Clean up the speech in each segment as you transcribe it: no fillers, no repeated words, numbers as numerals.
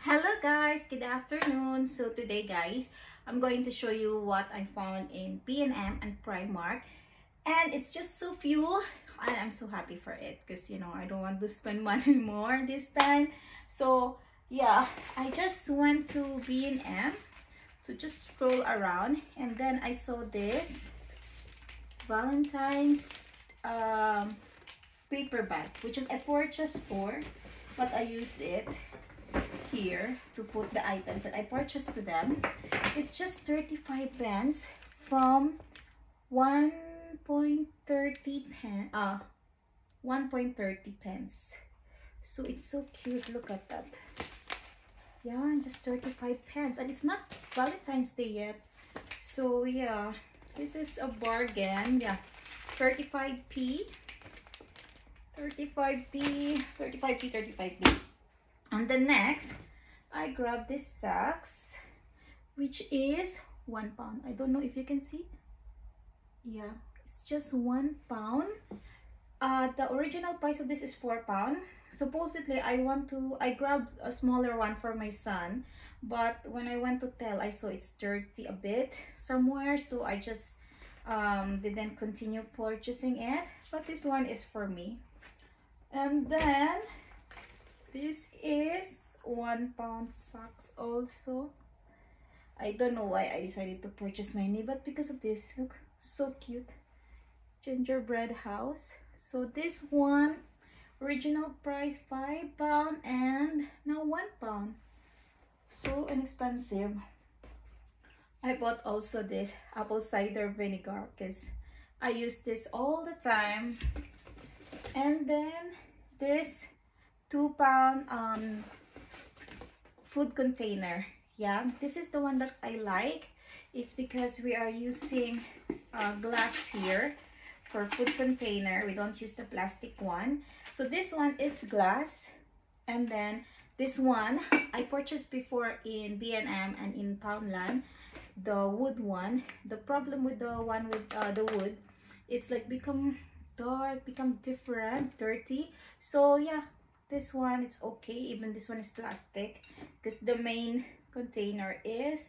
Hello guys, good afternoon. So today guys, I'm going to show you what I found in P&M and Primark, and it's just so few and I'm so happy for it because I don't want to spend money more this time. So yeah, I just went to P&M to just scroll around, and then I saw this Valentine's paper bag, which is I purchased for, but I use it here to put the items that I purchased to them. It's just 35 pence from 1.30 pence. So it's so cute. Look at that. Yeah, just 35 pence, and it's not Valentine's Day yet. So yeah, this is a bargain. Yeah, 35p. And the next, I grabbed this socks, which is £1. I don't know if you can see. Yeah, it's just £1. The original price of this is £4. Supposedly, I grabbed a smaller one for my son, but when I went to tell, I saw it's dirty a bit somewhere, so I just didn't continue purchasing it. But this one is for me. And then this is £1 socks also. I don't know why I decided to purchase many, but because of this, look, so cute. Gingerbread house. So this one, original price £5 and now £1. So inexpensive. I bought also this apple cider vinegar because I use this all the time. And then this £2 food container. Yeah, this is the one that I like. It's because we are using glass here for food container. We don't use the plastic one. So this one is glass, and then this one I purchased before in B&M and in Poundland, the wood one. The problem with the one with the wood, it's like become dark, become different, dirty. So yeah, this one it's okay. Even this one is plastic because the main container is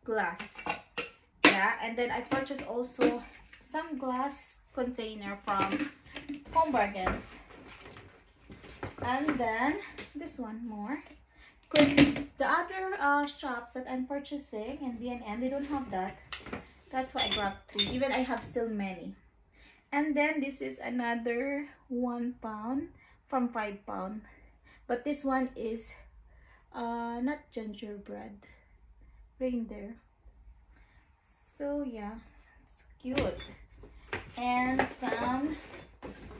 glass. Yeah, and then I purchased also some glass container from Home Bargains. And then this one more, because the other shops that I'm purchasing in B&M, they don't have that. That's why I grabbed 3. Even I have still many. And then this is another £1 from £5. But this one is not gingerbread, reindeer. So yeah, it's cute. And some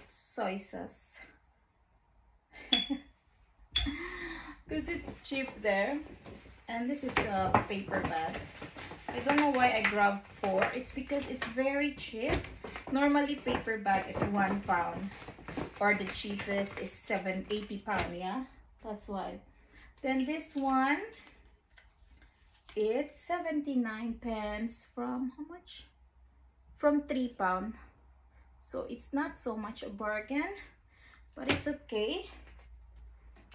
soy sauce. Because it's cheap there. And this is the paper bag. I don't know why I grabbed 4. It's because it's very cheap. Normally paper bag is £1, or the cheapest is £80. Yeah, that's why. Then this one, it's 79 pence from how much? From £3. So it's not so much a bargain, but it's okay.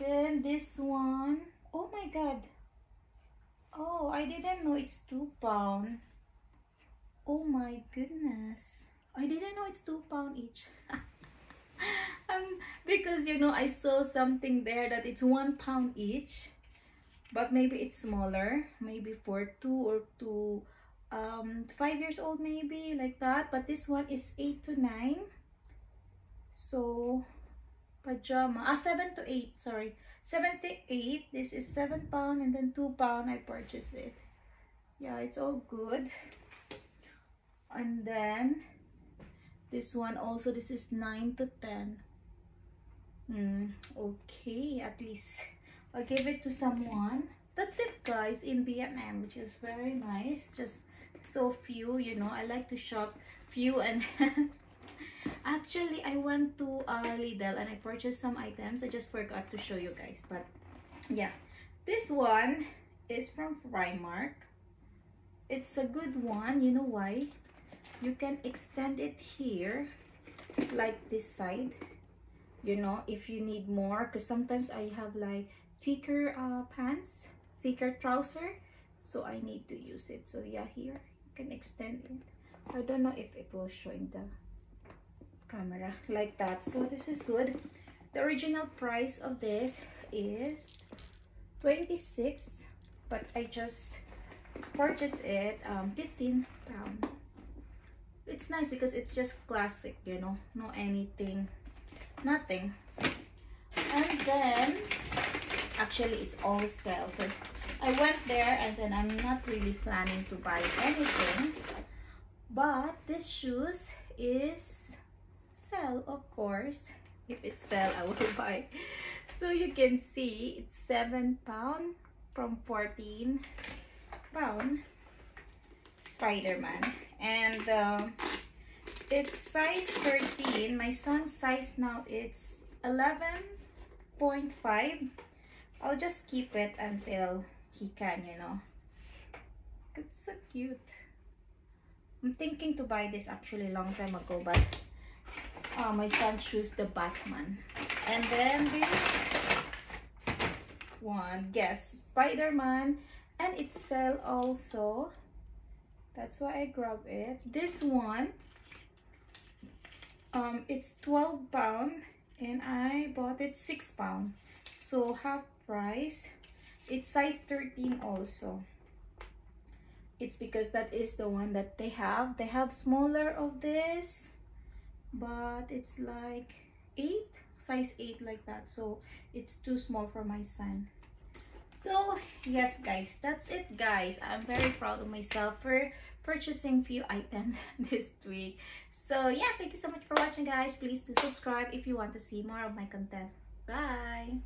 Then this one, oh my god. Oh, I didn't know it's £2. Oh my goodness. I didn't know it's £2 each. Because I saw something there that it's £1 each, but maybe it's smaller, maybe for 2 or 5 years old, maybe like that. But this one is 8 to 9. So pajama, 7 to 8, sorry, 7 to 8. This is £7, and then £2 I purchased it. Yeah, it's all good. And then this one also, this is 9 to 10. Okay, at least I'll give it to someone. That's it guys in B&M, which is very nice. Just so few, I like to shop few. And actually I went to Lidl and I purchased some items. I just forgot to show you guys, but yeah, this one is from Primark. It's a good one. You know why? You can extend it here like this side, you know, if you need more, because sometimes I have like thicker pants, thicker trouser, so I need to use it. So yeah, here you can extend it. I don't know if it will show in the camera like that. So this is good. The original price of this is 26, but I just purchased it 15 pounds. It's nice because it's just classic, you know, no anything, nothing. And then actually it's all sale because I went there and then I'm not really planning to buy anything, but this shoes is sale, of course. If it's sale, I will buy. So you can see it's 7 pounds from 14 pounds. Spider-Man, and it's size 13. My son's size now it's 11.5. I'll just keep it until he can, you know. It's so cute. I'm thinking to buy this actually a long time ago, but my son chose the Batman. And then this one, guess, Spider-Man, and it's sale also. That's why I grabbed it. This one, it's 12 pounds and I bought it 6 pounds. So half price. It's size 13 also. It's because that is the one that they have. They have smaller of this, but it's like 8, size 8 like that. So it's too small for my son. So yes guys, that's it guys. I'm very proud of myself for purchasing few items this week. So yeah, thank you so much for watching guys. Please do subscribe if you want to see more of my content. Bye.